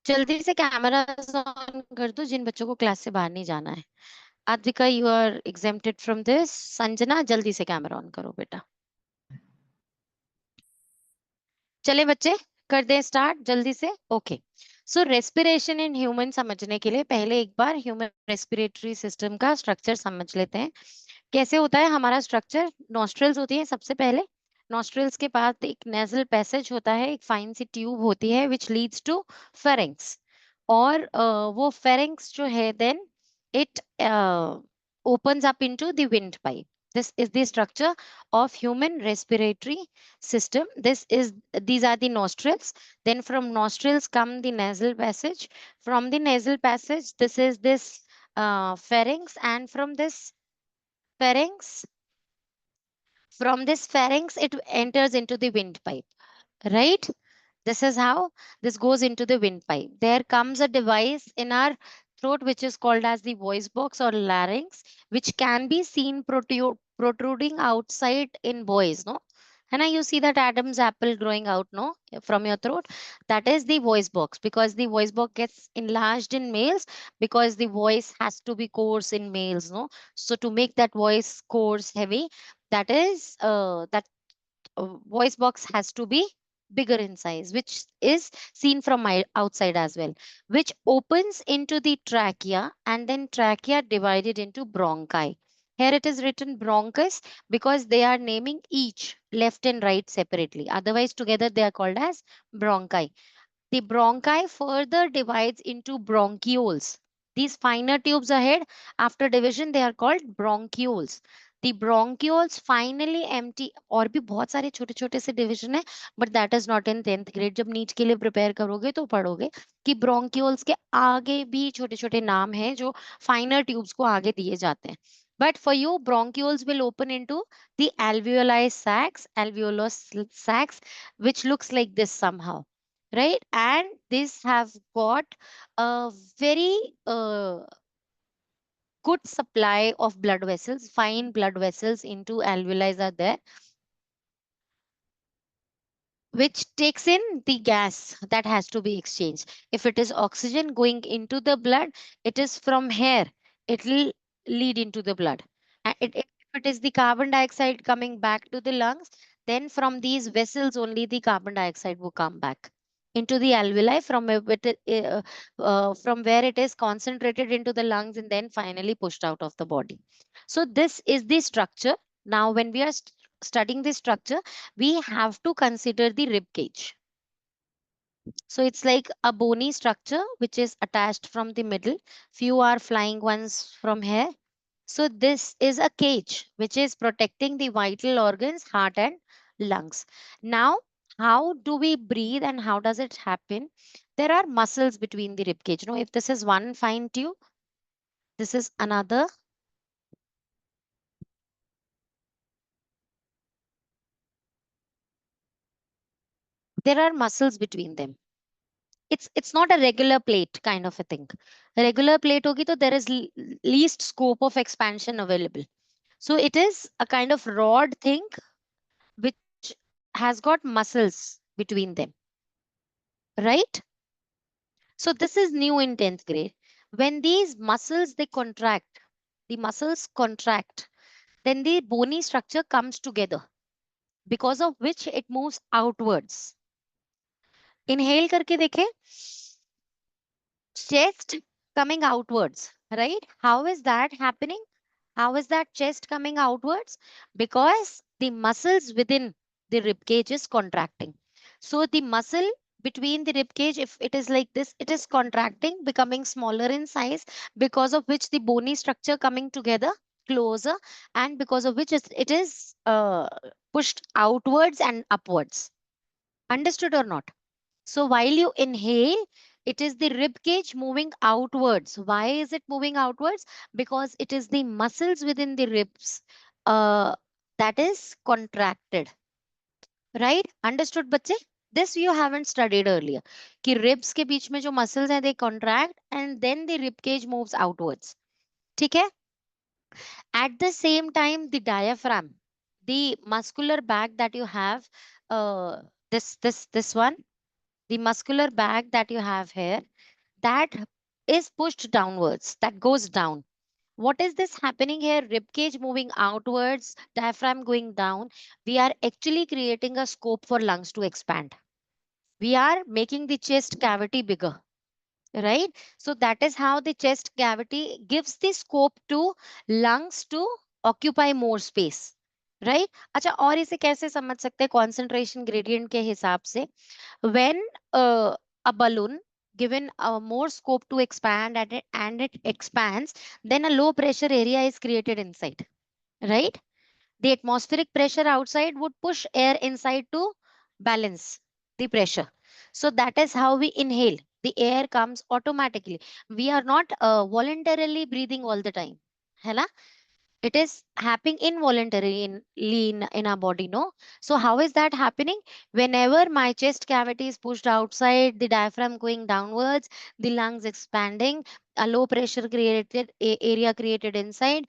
जल्दी से camera on कर दो जिन बच्चों को क्लास से बाहर नहीं जाना है। Aadvika, you are exempted from this. Sanjana, जल्दी से कैमरा ऑन करो बेटा। चले बच्चे, कर दें स्टार्ट जल्दी से। Okay, so respiration in human समझने के लिए पहले एक बार ह्यूमन रेस्पिरेटरी सिस्टम का स्ट्रक्चर समझ लेते हैं। कैसे होता है हमारा स्ट्रक्चर? नॉस्ट्रल्स होती है सबसे पहले। नॉस्ट्रल्स के बाद एक नेजल पैसेज होता है, एक फाइन सी ट्यूब होती है विच लीड्स टू फेरिंग्स। और वो फेरिंग्स जो है then it opens up into the windpipe. This is the structure of human respiratory system. These are the nostrils. Then from nostrils come the nasal passage. From the nasal passage, this pharynx, and pharynx from this pharynx it enters into the windpipe, right? This is how this goes into the windpipe. There comes a device in our throat which is called as the voice box or larynx, which can be seen protruding outside in boys, no? And you see that Adam's apple growing out, no, from your throat. That is the voice box, because the voice box gets enlarged in males because the voice has to be coarse in males, no. So to make that voice coarse, heavy, that voice box has to be bigger in size, which is seen from my outside as well, which opens into the trachea, and then trachea divided into bronchi. Here it is written bronchus because they are naming each left and right separately. Otherwise, together they are called as bronchi. The bronchi further divides into bronchioles. These finer tubes ahead, after division, they are called bronchioles. The bronchioles finally empty. और भी बहुत सारे छोटे छोटे से division है, but that is not in 10th grade. जब NEET के लिए प्रिपेयर करोगे तो पढ़ोगे कि bronchioles के आगे भी छोटे छोटे नाम हैं जो फाइनर ट्यूब्स को आगे दिए जाते हैं. But for you, bronchioles will open into the alveolus sacs, which looks like this somehow, right? And these have got a very good supply of blood vessels. Fine blood vessels into alveoli are there, which takes in the gas that has to be exchanged. If it is oxygen going into the blood, it is from here, it will lead into the blood. And if it is the carbon dioxide coming back to the lungs, then from these vessels only the carbon dioxide will come back into the alveoli from where it is concentrated into the lungs and then finally pushed out of the body. So this is the structure. Now when we are studying the structure, we have to consider the rib cage. So it's like a bony structure which is attached from the middle. Few are flying ones from here. So this is a cage which is protecting the vital organs, heart and lungs. Now, how do we breathe and how does it happen? There are muscles between the rib cage. You know, if this is one fine tube, this is another. There are muscles between them. It's not a regular plate kind of a thing. A regular plate hogi to there is least scope of expansion available. So it is a kind of rod thing which has got muscles between them, right? So this is new in 10th grade. When these muscles they contract, the muscles contract, then the bony structure comes together, because of which it moves outwards. Inhale करके देखें. Chest coming outwards, right? How is that happening? How is that chest coming outwards? Because the muscles within the rib cage is contracting. So the muscle between the rib cage, if it is like this, it is contracting, becoming smaller in size, because of which the bony structure coming together closer, and because of which it is pushed outwards and upwards. Understood or not? So while you inhale, it is the rib cage moving outwards. Why is it moving outwards? Because it is the muscles within the ribs uh, that is contracted. Right? Understood, बच्चे? This you haven't studied earlier. कि ribs के बीच में जो muscles हैं, they contract and then the rib cage moves outwards. ठीक है? At the same time, the diaphragm, the muscular bag that you have, this one, the muscular bag that you have here, that is pushed downwards, that goes down. What is this happening here? Rib cage moving outwards, diaphragm going down. We are actually creating a scope for lungs to expand. We are making the chest cavity bigger, right? So that is how the chest cavity gives the scope to lungs to occupy more space, right? अच्छा, और इसे कैसे समझ सकते हैं concentration gradient के हिसाब से? When a balloon given more scope to expand and it expands, then a low pressure area is created inside, right? The atmospheric pressure outside would push air inside to balance the pressure. So that is how we inhale. The air comes automatically. We are not voluntarily breathing all the time. है ना? It is happening involuntarily in our body, no? So how is that happening? Whenever my chest cavity is pushed outside, the diaphragm going downwards, the lungs expanding, a low pressure created area created inside,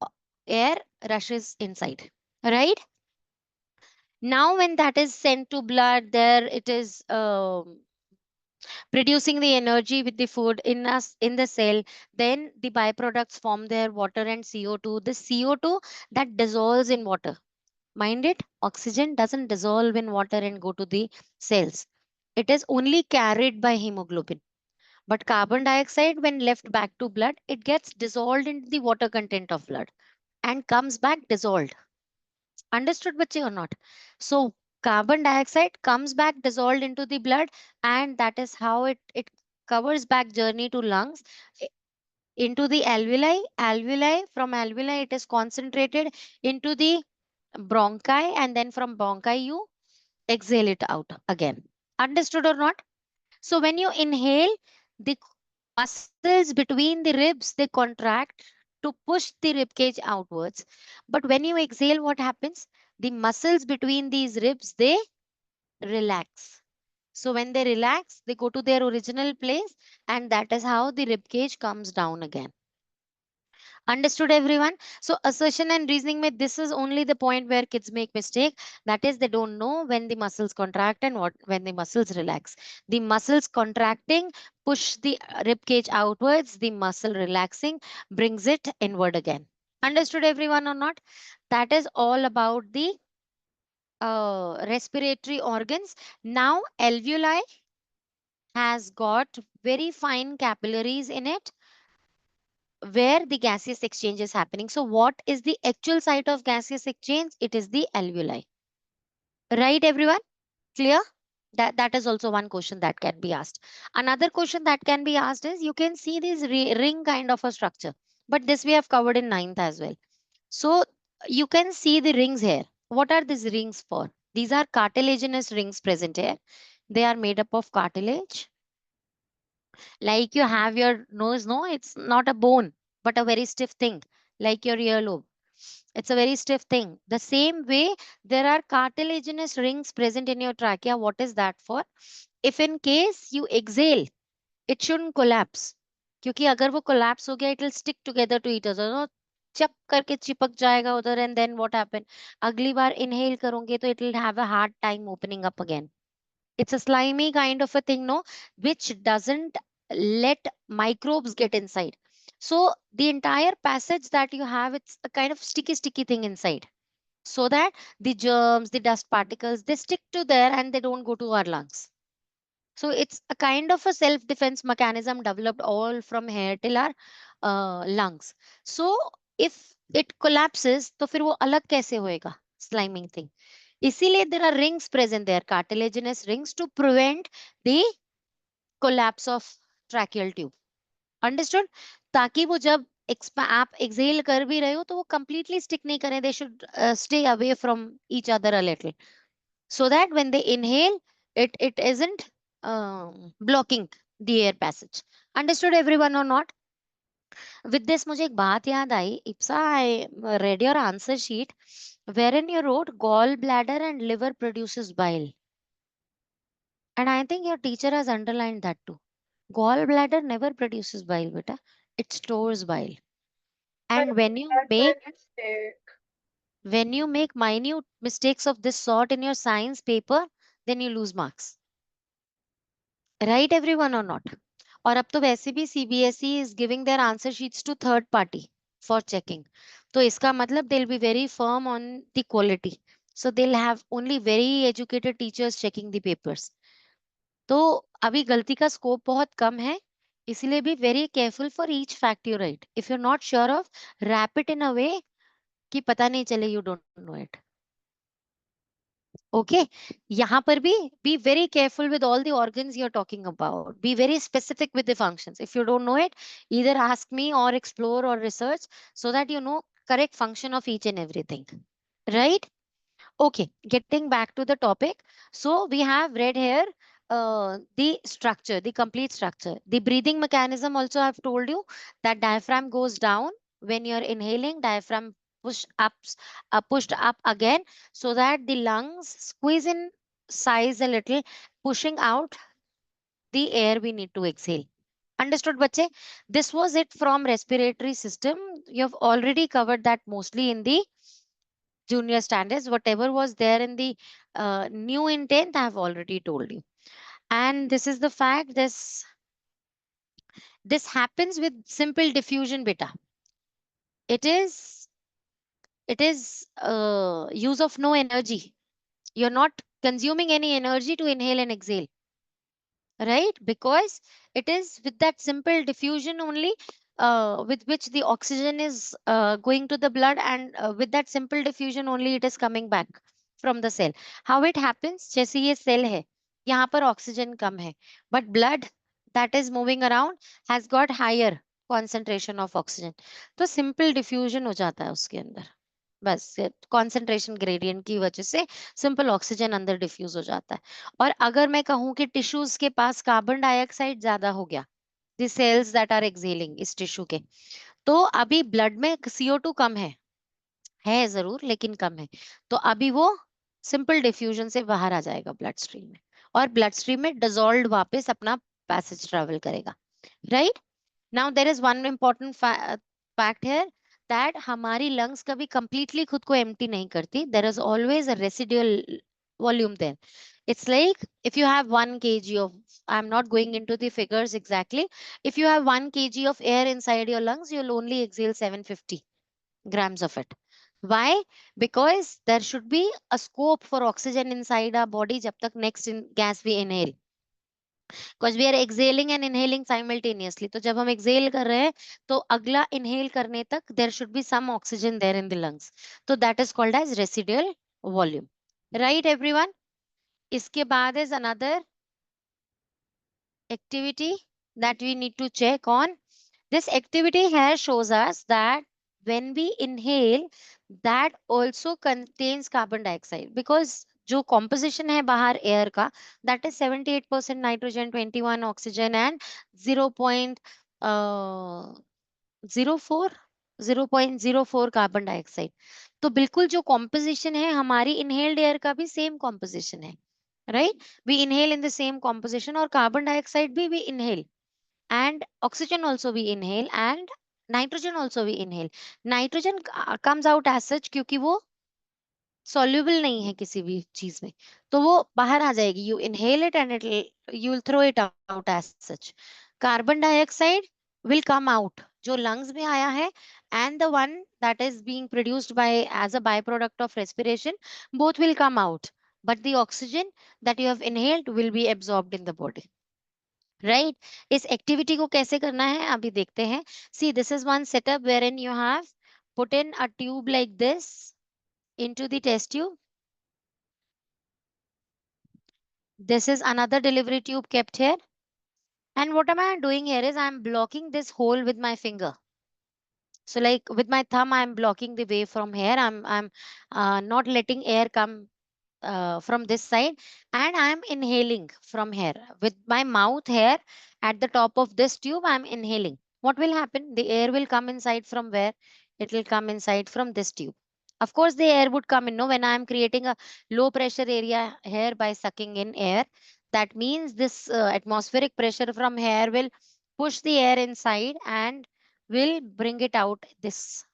uh, air rushes inside, right? Now when that is sent to blood, there it is producing the energy with the food in us in the cell. Then the byproducts form their water and CO2. The CO2 that dissolves in water, mind it, oxygen doesn't dissolve in water and go to the cells. It is only carried by hemoglobin. But carbon dioxide, when left back to blood, it gets dissolved into the water content of blood and comes back dissolved. Understood, bache, or not? So carbon dioxide comes back dissolved into the blood, and that is how it covers back journey to lungs, i- into the alveoli. Alveoli, from alveoli it is concentrated into the bronchi, and then from bronchi you exhale it out again. Understood or not? So when you inhale, the muscles between the ribs they contract to push the rib cage outwards. But when you exhale, what happens? The muscles between these ribs they relax. So when they relax, they go to their original place, and that is how the rib cage comes down again. Understood, everyone? So assertion and reasoning में this is only the point where kids make mistake. That is, they don't know when the muscles contract and what when the muscles relax. The muscles contracting push the rib cage outwards. The muscle relaxing brings it inward again. Understood, everyone, or not? That is all about the respiratory organs. Now alveoli has got very fine capillaries in it where the gaseous exchange is happening. So, what is the actual site of gaseous exchange? It is the alveoli. Right, everyone? Clear? That is also one question that can be asked. Another question that can be asked is you can see this ring kind of a structure, but this we have covered in ninth as well. So, you can see the rings here. What are these rings for? These are cartilaginous rings present here. They are made up of cartilage. Like you have your nose, no, it's not a bone, but a very stiff thing, like your earlobe. It's a very stiff thing. The same way, there are cartilaginous rings present in your trachea. What is that for? If in case you exhale, it shouldn't collapse. क्योंकि अगर वो collapse हो गया, it will stick together to each other. No? चप करके चिपक जाएगा उधर, and then what happen? अगली बार inhale करोगे तो it will have a hard time opening up again. It's a slimy kind of a thing, no, which doesn't let microbes get inside. So the entire passage that you have, it's a kind of sticky thing inside, so that the germs, the dust particles, they stick to there and they don't go to our lungs. So it's a kind of a self defense mechanism developed all from here till our lungs. So if it collapses, तो फिर वो अलग कैसे होएगा? Sliming thing. इसीलिए there are rings present there, cartilaginous rings, to prevent the collapse of tracheal tube. Understood? ताकि वो जब आप exhale कर भी रहे हो तो वो completely stick नहीं करें. They should stay away from each other a little, so that when they inhale, it isn't blocking the air passage. Understood, everyone, or not? With this, मुझे एक बात याद आई. Ipsa, I read your answer sheet wherein you wrote gall bladder and liver produces bile. And I think your teacher has underlined that too. Gallbladder never produces bile, beta. It stores bile. I And that's my mistake. when you make minute mistakes of this sort in your science paper, then you lose marks. Right, everyone, or not? और अब तो वैसे भी CBSE is giving their answer sheets to third party for checking. तो इसका मतलब they will be very firm on the quality, so they will have only very educated teachers checking the papers. तो अभी गलती का स्कोप बहुत कम है, इसलिए भी very careful for each fact you write. If you are not sure of, wrap it in a way कि पता नहीं चले you don't know it. Okay, यहाँ पर भी be very careful with all the organs you're talking about, be very specific with the functions. If you don't know it, either ask me or explore or research so that you know correct function of each and everything, right? Okay, getting back to the topic. So we have read here the structure, the complete structure. The breathing mechanism also I've told you that diaphragm goes down when you're inhaling, diaphragm pushed up again so that the lungs squeeze in size a little, pushing out the air we need to exhale. Understood, bache? This was it from respiratory system. You have already covered that mostly in the junior standards. Whatever was there in the new in 10th, I have already told you. And this is the fact, this happens with simple diffusion beta. It is use of no energy. You're not consuming any energy to inhale and exhale, right? Because it is with that simple diffusion only, with which the oxygen is going to the blood, and with that simple diffusion only it is coming back from the cell. How it happens, जैसे ये cell है, यहाँ पर oxygen कम है, but blood that is moving around has got higher concentration of oxygen, तो simple diffusion हो जाता है उसके अंदर। बस कंसंट्रेशन ग्रेडियंट की वजह से सिंपल ऑक्सीजन अंदर डिफ्यूज हो जाता है। और अगर मैं कहूं कि टिश्यूज के पास कार्बन डाइऑक्साइड ज्यादा हो गया, the cells that are exhaling इस टिश्यू के, तो अभी ब्लड में CO2 कम है जरूर लेकिन कम है, तो अभी वो सिंपल डिफ्यूजन से बाहर आ जाएगा ब्लड स्ट्रीम में, और ब्लड स्ट्रीम में डिजोल्व वापस अपना पैसेज ट्रेवल करेगा, right? Now there is one important fact है दैट हमारी लंग्स कभी कंप्लीटली खुद को एम्प्टी नहीं करती, there is always a residual volume there. It's like if you have 1 kg of, I'm not going into the figures exactly. If you have 1 kg of air inside your lungs, you'll only exhale 750 grams of it. Why? Because there should be a scope for oxygen inside our body jab tak next gas we inhale. Because we are exhaling and inhaling simultaneously. तो जब हम exhale कर रहे हैं तो अगला inhale करने तक there should be some oxygen there in the lungs. तो that is called as residual volume. Right, everyone? इसके बाद is another activity that we need to check on. This activity here shows us that when we inhale, that also contains carbon dioxide, because जो composition है बाहर air का, that is 78% nitrogen, 21 oxygen and 0.04 0.04 carbon dioxide. तो बिल्कुल जो composition है हमारी inhaled air का भी same composition है, right? We inhale in the same composition, और carbon dioxide भी we inhale, and oxygen also we inhale, and nitrogen also we inhale. Nitrogen comes out as such क्योंकि वो soluble नहीं है किसी भी चीज में, तो वो बाहर आ जाएगी, you inhale it and it you will throw it out as such. Carbon dioxide will come out जो lungs में आया है, and the one that is being produced by as a byproduct of respiration, both will come out, but the oxygen that you have inhaled will be absorbed in the body, right? इस activity को कैसे करना है अभी देखते हैं। See this is one setup wherein you have put in a tube like this into the test tube. This is another delivery tube kept here, and what am I doing here is I'm blocking this hole with my finger. So like with my thumb I'm blocking the way from here. I'm not letting air come from this side, and I'm inhaling from here with my mouth here at the top of this tube. I'm inhaling. What will happen? The air will come inside from where? It will come inside from this tube. Of course, the air would come in. No, when I'm creating a low pressure area here by sucking in air, that means this atmospheric pressure from here will push the air inside and will bring it out this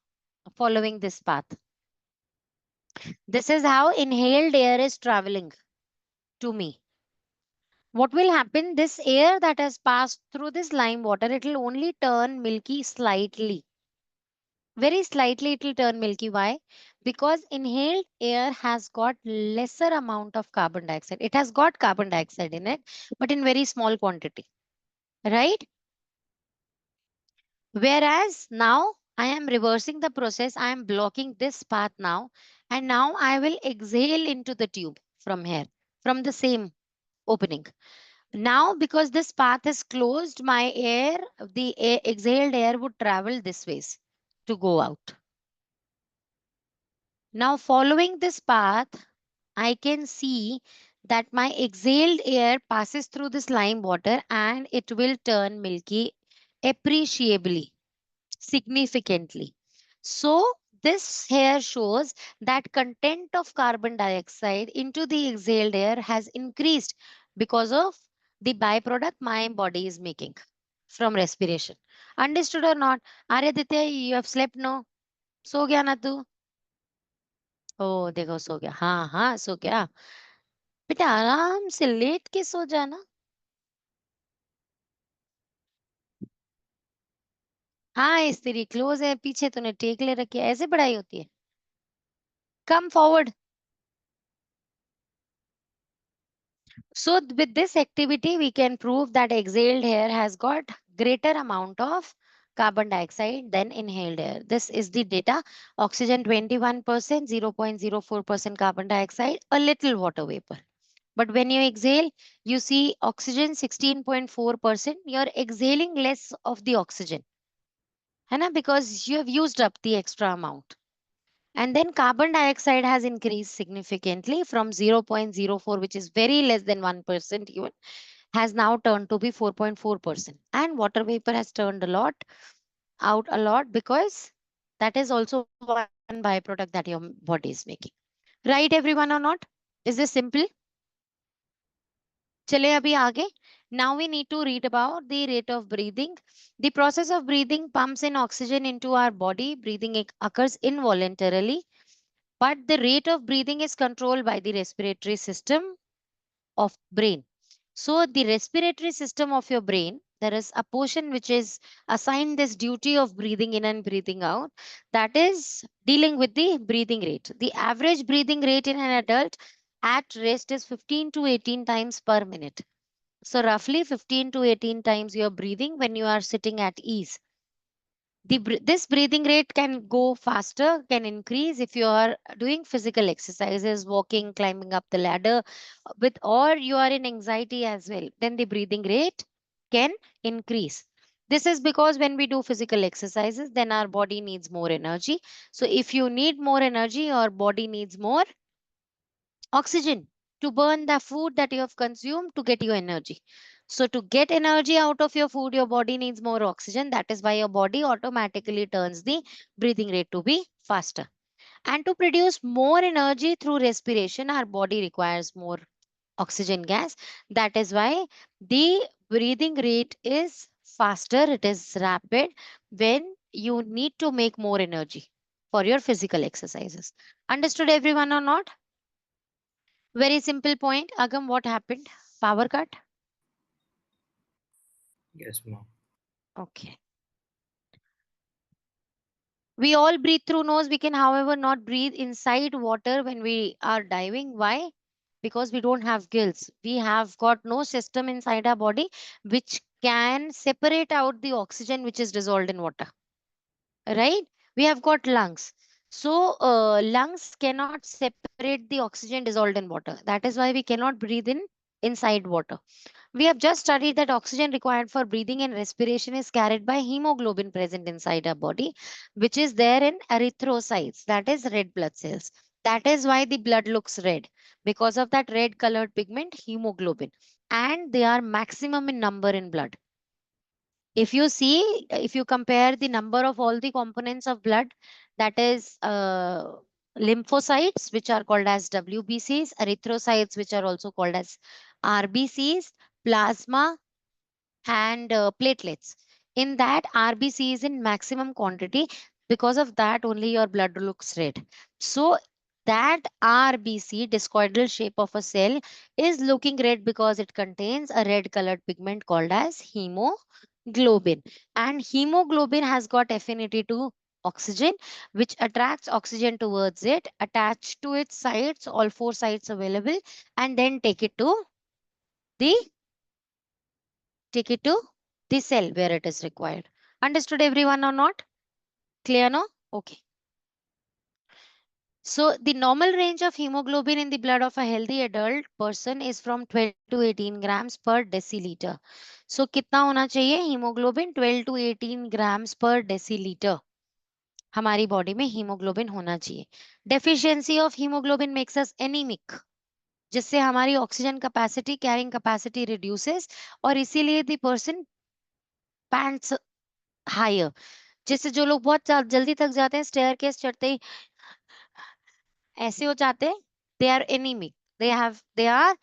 following this path. This is how inhaled air is traveling to me. What will happen? This air that has passed through this lime water, it will only turn milky slightly. Very slightly it will turn milky. Why? Because inhaled air has got lesser amount of carbon dioxide. It has got carbon dioxide in it, but in very small quantity. Right? Whereas now I am reversing the process. I am blocking this path now. And now I will exhale into the tube from here, from the same opening. Now, because this path is closed, my air, the exhaled air would travel this ways to go out. Now, following this path, I can see that my exhaled air passes through this lime water and it will turn milky appreciably, significantly. So, this here shows that content of carbon dioxide into the exhaled air has increased because of the byproduct my body is making from respiration. Understood or not? Aryaditya, you have slept? No? सो गया ना तू? ओ देखो सो गया. हाँ हाँ सो गया. बेटा आराम से लेट के सो जाना. हाँ स्त्री क्लोज है पीछे तूने टेक ले रखी है ऐसे पढ़ाई होती है. Come forward. So with this activity, we can prove that exhaled air has got greater amount of carbon dioxide than inhaled air. This is the data. Oxygen 21%, 0.04% carbon dioxide, a little water vapor. But when you exhale, you see oxygen 16.4%. You're exhaling less of the oxygen, है ना? Because you have used up the extra amount. And then carbon dioxide has increased significantly from 0.04, which is very less than 1% even, has now turned to be 4.4%. And water vapor has turned a lot out a lot because that is also one byproduct that your body is making. Right, everyone, or not? Is this simple? चले अभी आगे. Now we need to read about the rate of breathing. The process of breathing pumps in oxygen into our body. Breathing occurs involuntarily, but the rate of breathing is controlled by the respiratory system of brain. So the respiratory system of your brain, there is a portion which is assigned this duty of breathing in and breathing out, that is dealing with the breathing rate. The average breathing rate in an adult at rest is 15 to 18 times per minute. So roughly 15 to 18 times you are breathing when you are sitting at ease. This breathing rate can go faster, can increase if you are doing physical exercises, walking, climbing up the ladder, with or you are in anxiety as well. Then the breathing rate can increase. This is because when we do physical exercises, then our body needs more energy. So if you need more energy, your body needs more oxygen to burn the food that you have consumed to get your energy. So, to get energy out of your food, your body needs more oxygen. That is why your body automatically turns the breathing rate to be faster. And to produce more energy through respiration, our body requires more oxygen gas. That is why the breathing rate is faster, it is rapid when you need to make more energy for your physical exercises. Understood, everyone, or not? Very simple point. Agam, what happened? Power cut? Yes, ma'am. Okay. We all breathe through nose. We can, however, not breathe inside water when we are diving. Why? Because we don't have gills. We have got no system inside our body which can separate out the oxygen which is dissolved in water. Right? We have got lungs. So, lungs cannot separate the oxygen dissolved in water. That is why we cannot breathe in inside water. We have just studied that oxygen required for breathing and respiration is carried by hemoglobin present inside our body, which is there in erythrocytes, that is red blood cells. That is why the blood looks red because of that red colored pigment, hemoglobin. And they are maximum in number in blood. If you see, if you compare the number of all the components of blood, that is lymphocytes, which are called as WBCs, erythrocytes, which are also called as RBCs, plasma, and platelets. In that, RBC is in maximum quantity. Because of that, only your blood looks red. So That RBC, discoidal shape of a cell, is looking red because it contains a red colored pigment called as hemoglobin. And hemoglobin has got affinity to oxygen, which attracts oxygen towards it, attach to its sites, all four sites available, and then the take it to the cell where it is required. Understood everyone or not? Clear no? Okay. So the normal range of hemoglobin in the blood of a healthy adult person is from 12 to 18 grams per deciliter. So कितना होना चाहिए hemoglobin? 12 to 18 grams per deciliter. हमारी body में haemoglobin होना चाहिए. Deficiency of haemoglobin makes us anaemic, जिससे हमारी oxygen capacity, carrying capacity reduces, और इसीलिए द पर्सन पैंट्स हायर. जैसे जो लोग बहुत जल्दी थक जाते हैं, स्टेयर केस चढ़ते ही ऐसे हो जाते हैं, they are anaemic, they are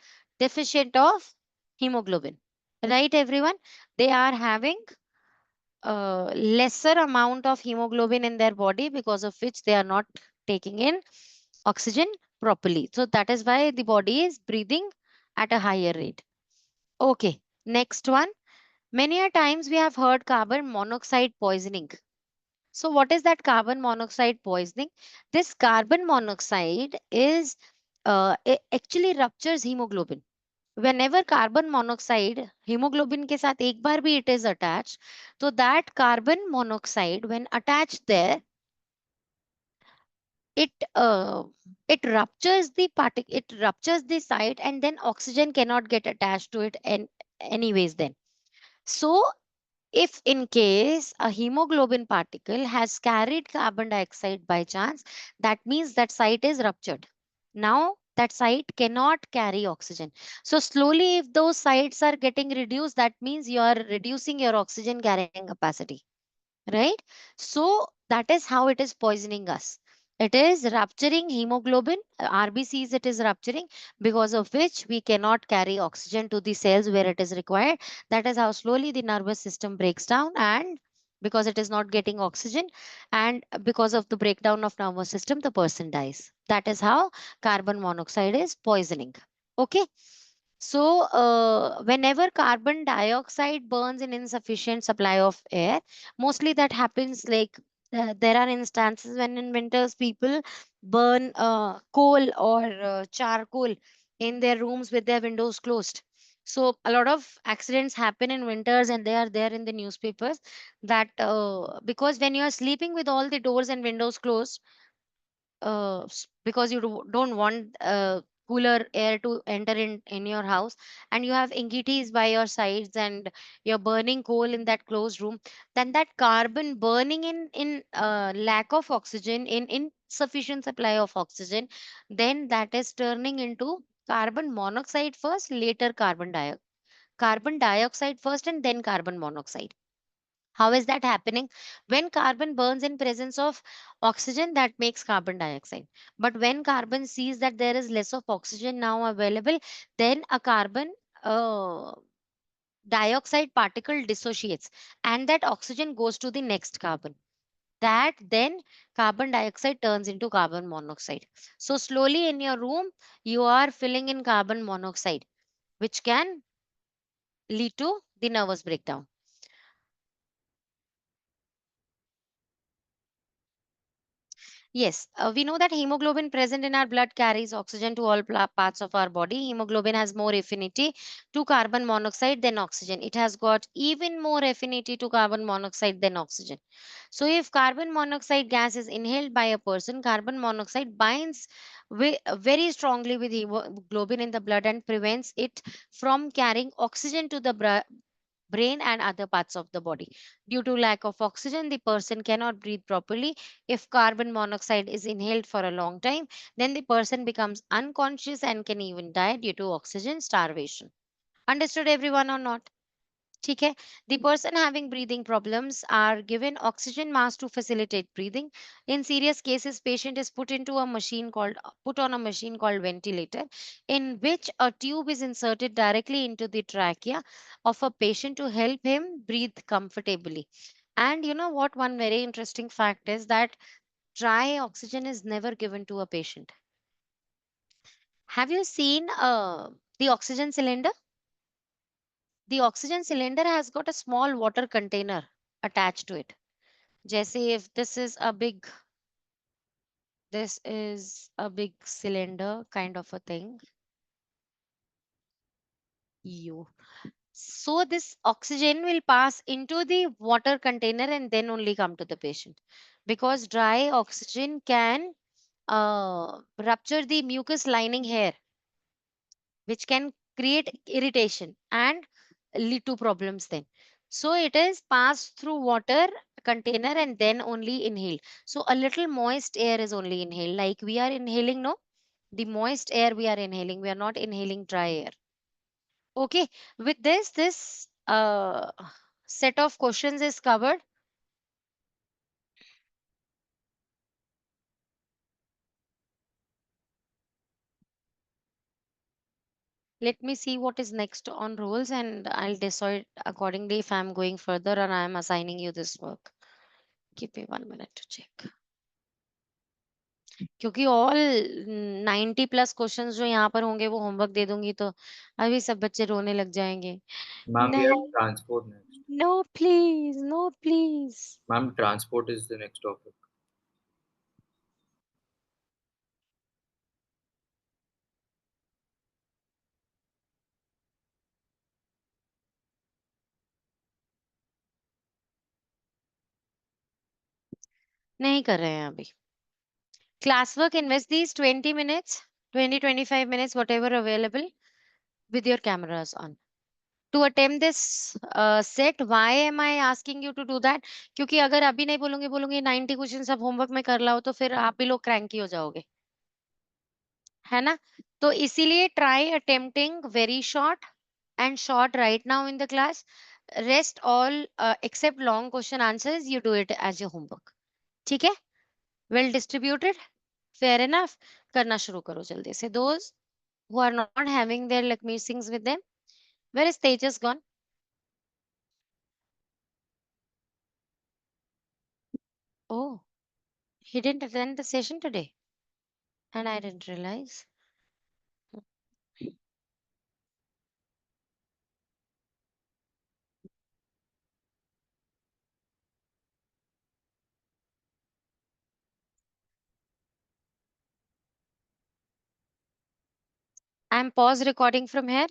deficient of hemoglobin, right everyone? They are having lesser amount of hemoglobin in their body, because of which they are not taking in oxygen properly. So that is why the body is breathing at a higher rate. Okay, next one. Many a times we have heard carbon monoxide poisoning. So, what is that carbon monoxide poisoning? This carbon monoxide is actually ruptures hemoglobin. Whenever carbon monoxide hemoglobin के साथ एक बार भी it is attached, so that carbon monoxide when attached there, it uh, it ruptures the particle, it ruptures the site, and then oxygen cannot get attached to it, and anyways then. So if in case a hemoglobin particle has carried carbon dioxide by chance, that means that site is ruptured. Now that site cannot carry oxygen. So slowly, if those sites are getting reduced, that means you are reducing your oxygen carrying capacity, right? So that is how it is poisoning us. It is rupturing hemoglobin, RBCs, it is rupturing, because of which we cannot carry oxygen to the cells where it is required. That is how slowly the nervous system breaks down, and because it is not getting oxygen, and because of the breakdown of nervous system, the person dies. That is how carbon monoxide is poisoning. Okay. So, whenever carbon dioxide burns in insufficient supply of air, mostly that happens like there are instances when in winters people burn coal or charcoal in their rooms with their windows closed. So, a lot of accidents happen in winters, and they are there in the newspapers, that because when you are sleeping with all the doors and windows closed, because you don't want cooler air to enter in your house, and you have ingities by your sides, and you're burning coal in that closed room, then that carbon burning in lack of oxygen, in insufficient supply of oxygen, then that is turning into carbon monoxide first, later carbon dioxide first, and then carbon monoxide. How is that happening? When carbon burns in presence of oxygen, that makes carbon dioxide. But when carbon sees that there is less of oxygen now available, then a carbon uh, dioxide particle dissociates, and that oxygen goes to the next carbon. That then carbon dioxide turns into carbon monoxide. So slowly in your room, you are filling in carbon monoxide, which can lead to the nervous breakdown. Yes, we know that hemoglobin present in our blood carries oxygen to all parts of our body. Hemoglobin has more affinity to carbon monoxide than oxygen. It has got even more affinity to carbon monoxide than oxygen. So, if carbon monoxide gas is inhaled by a person, carbon monoxide binds very strongly with hemoglobin in the blood and prevents it from carrying oxygen to the brain and other parts of the body. Due to lack of oxygen, the person cannot breathe properly. If carbon monoxide is inhaled for a long time, then the person becomes unconscious and can even die due to oxygen starvation. Understood everyone or not? ठीक है. The person having breathing problems are given oxygen mask to facilitate breathing. In serious cases, patient is put on a machine called ventilator, in which a tube is inserted directly into the trachea of a patient to help him breathe comfortably. And you know what? One very interesting fact is that dry oxygen is never given to a patient. Have you seen the oxygen cylinder? The oxygen cylinder has got a small water container attached to it. Jesse, if this is a big cylinder kind of a thing. You. So this oxygen will pass into the water container and then only come to the patient, because dry oxygen can rupture the mucus lining here, which can create irritation and lead to problems then. So it is passed through water container and then only inhaled. So a little moist air is only inhaled, like we are inhaling, no? The moist air we are inhaling, we are not inhaling dry air. Okay, with this set of questions is covered. Let me see what is next on rules and I'll decide accordingly if I'm going further or I'm assigning you this work. Give me 1 minute to check. क्योंकि all 90+ questions जो यहाँ पर होंगे वो homework दे दूंगी तो अभी सब बच्चे रोने लग जाएंगे. Ma'am, we have नहीं, transport next. No please, no please. Ma'am, transport is the next topic. नहीं कर रहे हैं अभी. Classwork, invest these 20 minutes, 20-25 minutes, whatever available, with your cameras on. To attempt this set, why am I asking you to do that? क्योंकि अगर अभी नहीं बोलूंगी बोलूंगी 90 क्वेश्चन सब होमवर्क में कर लाओ तो फिर आप भी लोग क्रैंकी हो जाओगे, है ना? तो इसीलिए try attempting very short and short right now in the class. Rest all except long question answers, you do it as your homework. ठीक है? Well distributed? Fair enough? करना शुरू करो जल्दी से. Those who are not having their like meetings with them, where is Tejas gone? Oh, he didn't attend the session today and I didn't realize. I'm pause recording from here.